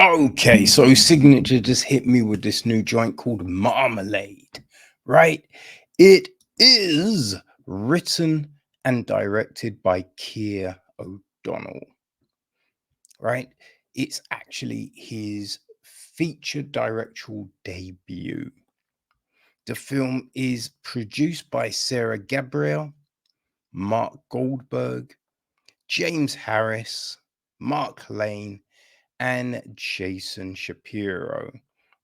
Okay, so Signature just hit me with this new joint called Marmalade, right? It is written and directed by Keir O'Donnell, right? It's actually his feature directorial debut. The film is produced by Sarah Gabriel, Mark Goldberg, James Harris, Mark Lane, and Jason Shapiro.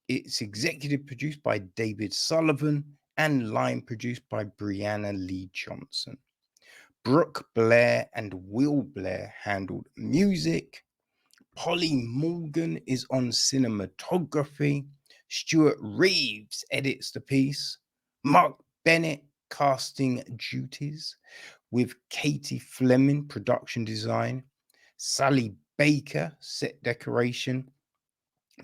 It's executive produced by David Sullivan and line produced by Brianna Lee Johnson. Brooke Blair and Will Blair handled music. Polly Morgan is on cinematography. Stuart Reeves edits the piece. Mark Bennett casting duties with Katie Fleming production design. Sally Baker set decoration.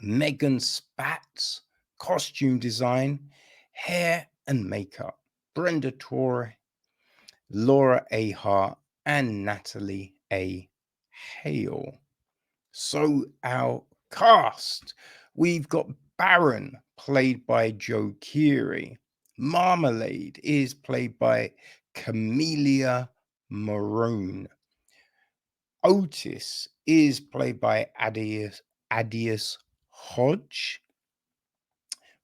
Megan Spatz costume design, hair and makeup. Brenda Torre, Laura A. Hart, and Natalie A. Hale. So our cast, we've got Baron, played by Joe Keery. Marmalade is played by Camila Morrone. Otis is played by Aldis Hodge.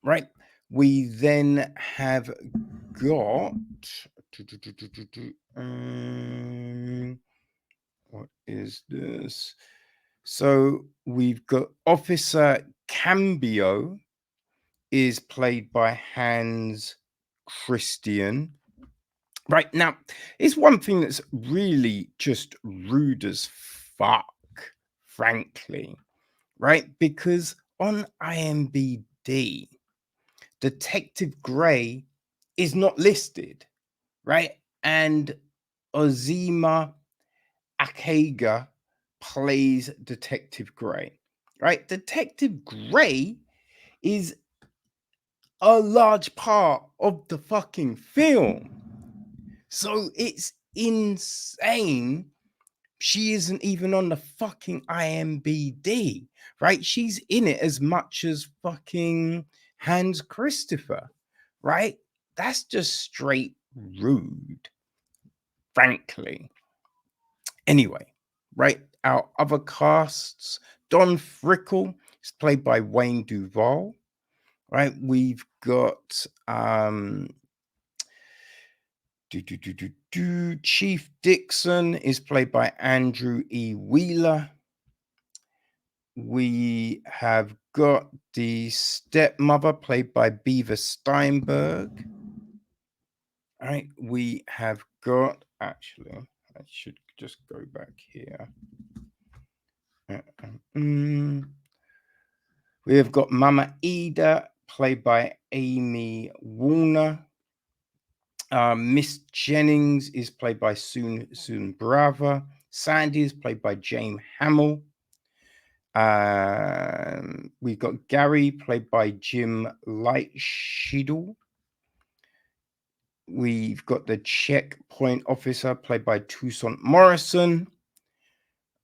Right. We then have got what is this? So we've got Officer Cambio is played by Hans Christian. Right now, it's one thing that's really just rude as fuck, frankly, right? Because on IMDb, Detective Gray is not listed, right? And Ozima Akega plays Detective Gray, right? Detective Gray is a large part of the fucking film. So it's insane. She isn't even on the fucking IMDb, right? She's in it as much as fucking Hans Christopher, right? That's just straight rude, frankly. Anyway, right? Our other casts, Don Frickle is played by Wayne Duvall, right? We've got Chief Dixon is played by Andrew E. Wheeler. We have got the stepmother played by Beaver Steinberg. All right, we have got, actually, I should just go back here. We have got Mama Ida played by Amy Warner. Miss Jennings is played by Soon Brava. Sandy is played by James Hamill. We've got Gary played by Jim Lightshiddle. We've got the checkpoint officer played by Toussaint Morrison.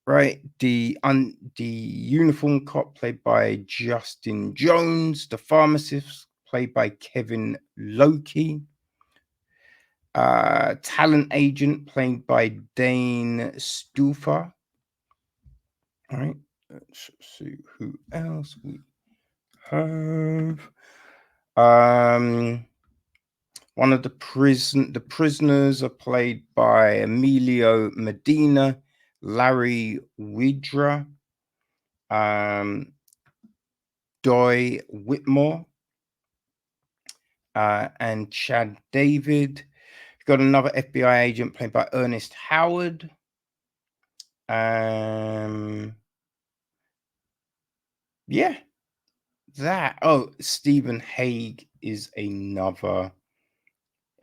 Right, the uniform cop played by Justin Jones. The pharmacist played by Kevin Loki. Talent agent played by Dane Stufer. All right, let's see who else we have. One of the prisoners are played by Emilio Medina, Larry Widra, Doy Whitmore, and Chad David. Got another FBI agent played by Ernest Howard. Yeah, that. Oh, Stephen Haig is another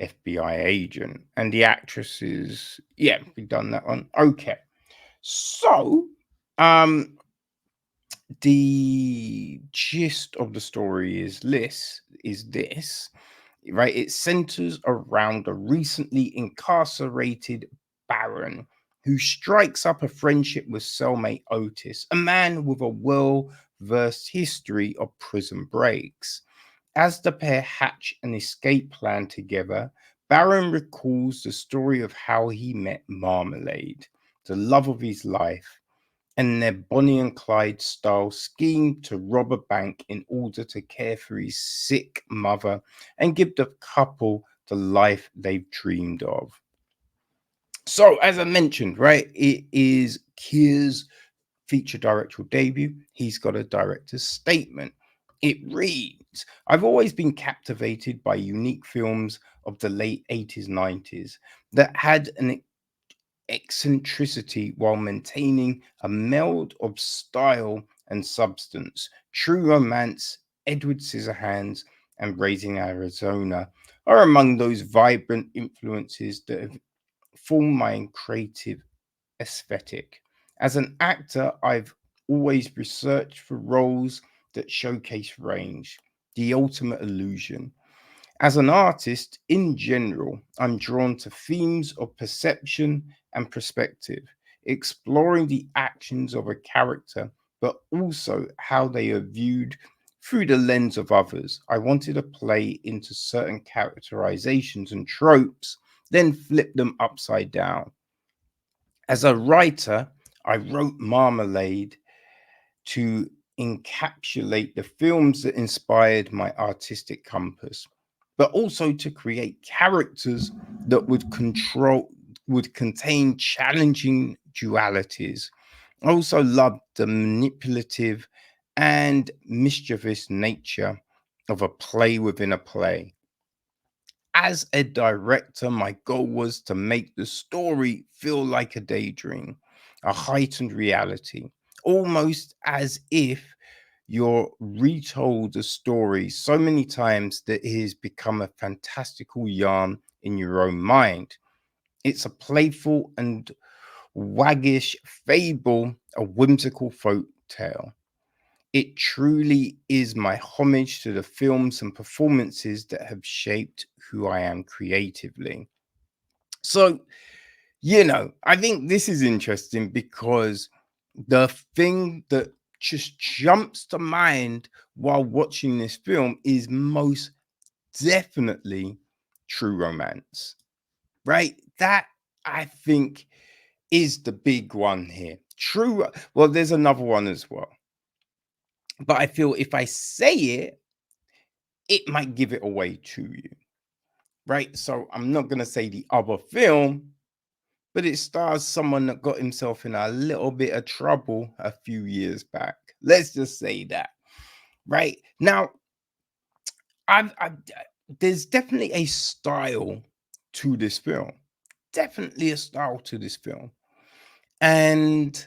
FBI agent, and the actress is, yeah, we've done that one. Okay, so the gist of the story is this, right? It centers around a recently incarcerated Baron who strikes up a friendship with cellmate Otis, a man with a well verse history of prison breaks. As the pair hatch an escape plan together, Baron recalls the story of how he met Marmalade, the love of his life, and their Bonnie and Clyde style scheme to rob a bank in order to care for his sick mother and give the couple the life they've dreamed of. So, as I mentioned, right, it is Keir's feature directorial debut. He's got a director's statement. It reads, I've always been captivated by unique films of the late 80s, 90s that had an eccentricity while maintaining a meld of style and substance. True Romance, Edward Scissorhands, and Raising Arizona are among those vibrant influences that have formed my creative aesthetic. As an actor, I've always researched for roles that showcase range, the ultimate illusion. As an artist, in general, I'm drawn to themes of perception and perspective, exploring the actions of a character, but also how they are viewed through the lens of others. I wanted to play into certain characterizations and tropes, then flip them upside down. As a writer, I wrote Marmalade to encapsulate the films that inspired my artistic compass, but also to create characters that would contain challenging dualities. I also loved the manipulative and mischievous nature of a play within a play. As a director, my goal was to make the story feel like a daydream, a heightened reality, almost as if you're retold a story so many times that it has become a fantastical yarn in your own mind. It's a playful and waggish fable, a whimsical folk tale. It truly is my homage to the films and performances that have shaped who I am creatively. So, I think this is interesting because the thing that just jumps to mind while watching this film is most definitely True Romance, right? That I think is the big one here. Well, there's another one as well, but I feel if I say it, it might give it away to you, right? So I'm not going to say the other film, but it stars someone that got himself in a little bit of trouble a few years back. Let's just say that, right? Now, I've there's definitely a style to this film, definitely a style to this film. And,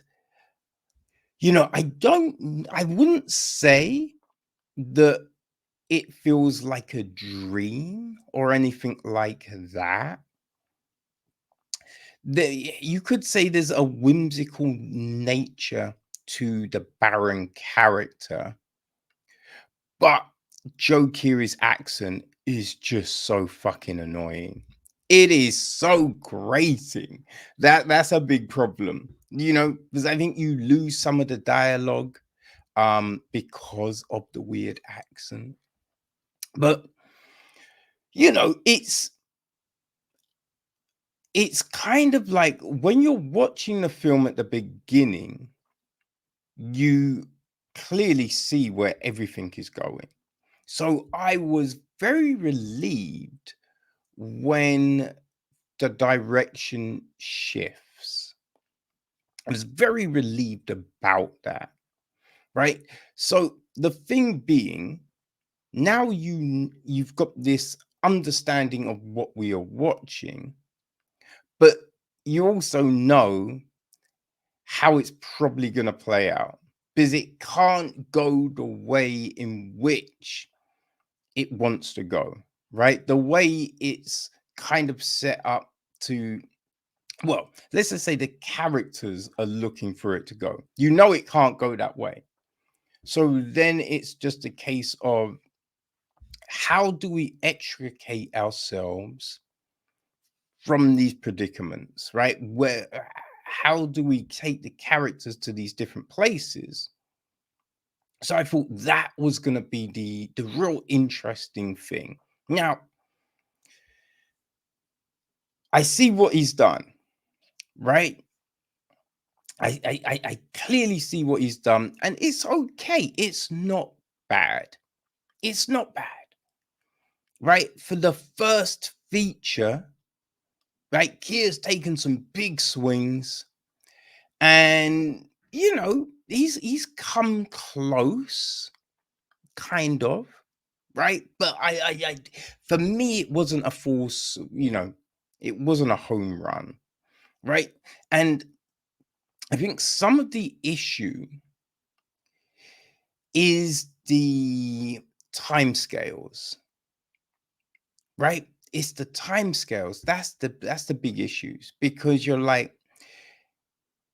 I wouldn't say that it feels like a dream or anything like that. You could say there's a whimsical nature to the Baron character, but Joe Keery's accent is just so fucking annoying. It is so grating. That's a big problem, because I think you lose some of the dialogue because of the weird accent. But it's kind of like when you're watching the film at the beginning, you clearly see where everything is going. So I was very relieved when the direction shifts. I was very relieved about that, right? So the thing being, now you've got this understanding of what we are watching, but you also know how it's probably going to play out because it can't go the way in which it wants to go, right? The way it's kind of set up to, well, let's just say the characters are looking for it to go. It can't go that way. So then it's just a case of how do we extricate ourselves from these predicaments, right? How do we take the characters to these different places So I thought that was going to be the real interesting thing. Now, I see what he's done, right? I clearly see what he's done, and it's okay. It's not bad. It's not bad, right? For the first feature, right? Keir's taken some big swings, and he's come close, kind of, right? But I for me, it wasn't a force. It wasn't a home run, right? And I think some of the issue is the timescales, right? It's the timescales. That's the big issues, because you're like,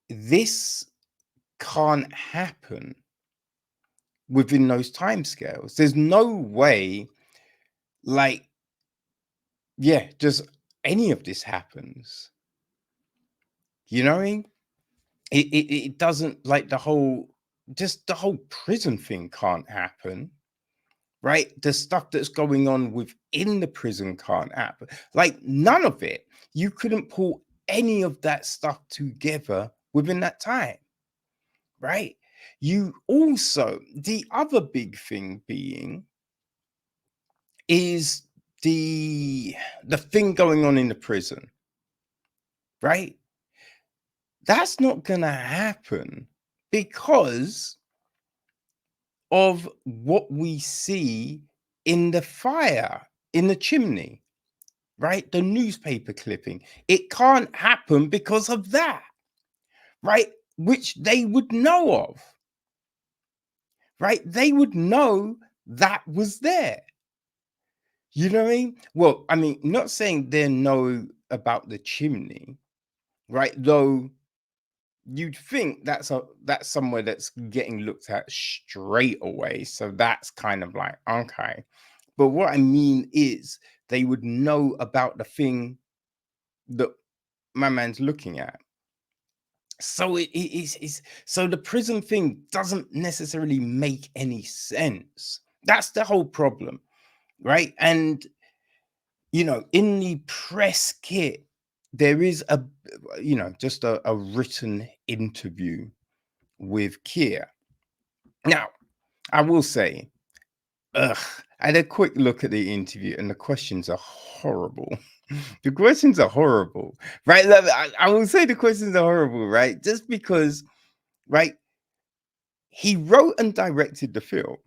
this can't happen within those timescales. There's no way, like, yeah, just any of this happens. You know what I mean? It doesn't, like, the whole prison thing can't happen, right? The stuff that's going on within the prison can't happen. Like, none of it. You couldn't pull any of that stuff together within that time, right? You also, the other big thing being is the thing going on in the prison, right? That's not gonna happen because of what we see in the fire in the chimney, right? The newspaper clipping. It can't happen because of that, right? Which they would know of, right? They would know that was there. You know what I mean? Well, I mean, not saying they know about the chimney, right? Though you'd think that's somewhere that's getting looked at straight away. So that's kind of like, okay. But what I mean is they would know about the thing that my man's looking at. So it's so the prison thing doesn't necessarily make any sense. That's the whole problem, right? And in the press kit, there is just a written interview with Keir. Now, I will say, ugh, I had a quick look at the interview, and the questions are horrible. The questions are horrible, right? I will say the questions are horrible, right? Just because, right? He wrote and directed the film.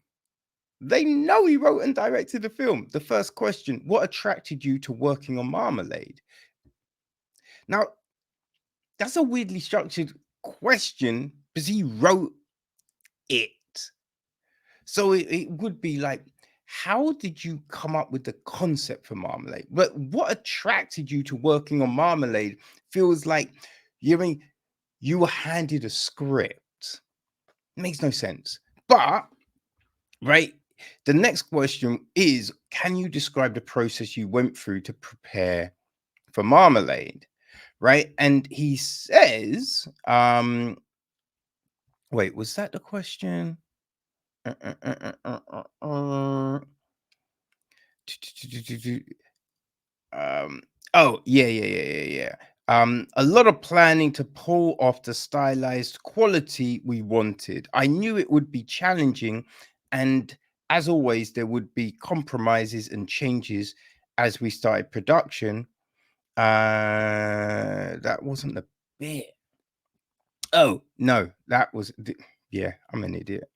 They know he wrote and directed the film. The first question: what attracted you to working on Marmalade? Now, that's a weirdly structured question because he wrote it. So it would be like, how did you come up with the concept for Marmalade? But what attracted you to working on Marmalade feels like you were handed a script. It makes no sense. But, right, the next question is, can you describe the process you went through to prepare for Marmalade? Right? And he says, wait, was that the question? Uh, uh, uh, uh, uh, uh, Um, oh, yeah. A lot of planning to pull off the stylized quality we wanted. I knew it would be challenging, and as always, there would be compromises and changes as we started production. That wasn't the bit. Oh, no, that was yeah, I'm an idiot.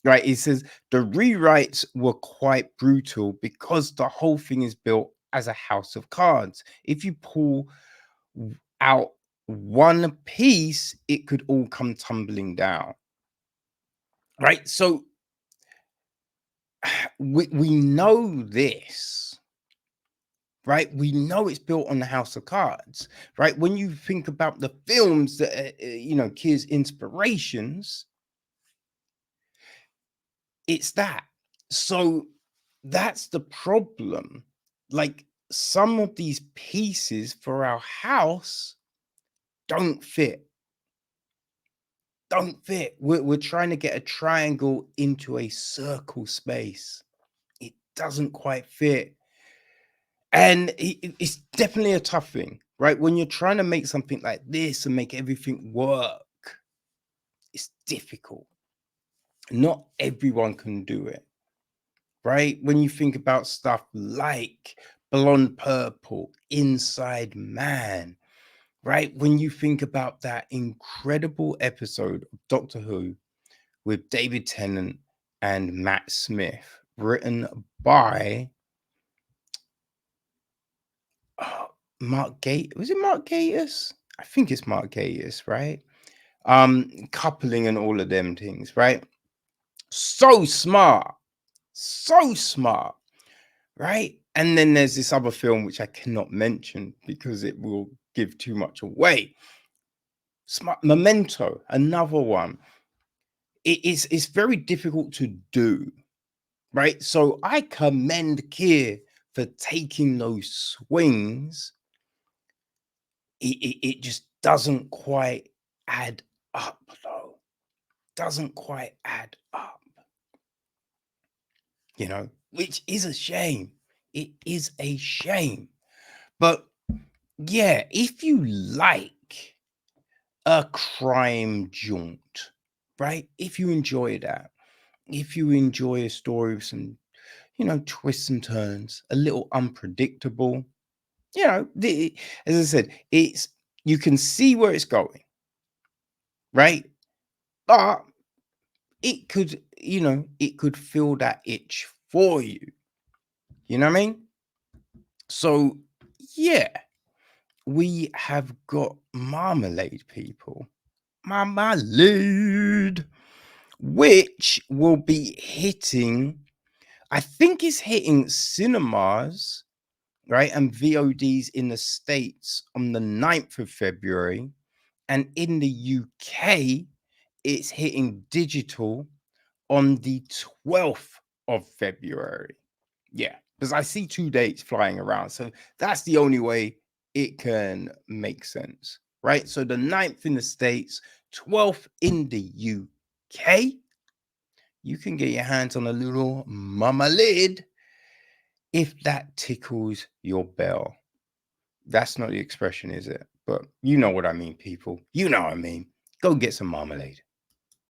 Right, he says the rewrites were quite brutal because the whole thing is built as a house of cards. If you pull out one piece, it could all come tumbling down. Right? So we know this, right? We know it's built on the house of cards, right? When you think about the films that Keir's inspirations, it's that. So that's the problem. Like, some of these pieces for our house don't fit. don't fit. We're trying to get a triangle into a circle space. It doesn't quite fit. And it's definitely a tough thing, right? When you're trying to make something like this and make everything work, it's difficult. Not everyone can do it, right? When you think about stuff like Blonde Purple, Inside Man, right? When you think about that incredible episode of Doctor Who with David Tennant and Matt Smith, written by Mark Gate. Was it Mark Gatiss? I think it's Mark Gatiss, right? Coupling and all of them things, right? So smart, right? And then there's this other film which I cannot mention because it will give too much away. Smart Memento, another one. It's very difficult to do, right? So I commend Keir for taking those swings. It just doesn't quite add up, though. Doesn't quite add up, which is a shame. It is a shame. But yeah, if you like a crime jaunt, right? If you enjoy that, if you enjoy a story with some, twists and turns, a little unpredictable, as I said, you can see where it's going, right? But it could fill that itch for you. You know what I mean? So yeah, we have got Marmalade, people. Marmalade, which will be hitting, I think it's hitting cinemas, right? And VODs in the States on the 9th of February. And in the UK, it's hitting digital on the 12th of February. Yeah, because I see 2 dates flying around. So that's the only way it can make sense, right? So the 9th in the States, 12th in the UK. You can get your hands on a little Marmalade if that tickles your bell. That's not the expression, is it? But you know what I mean, people. You know what I mean. Go get some Marmalade.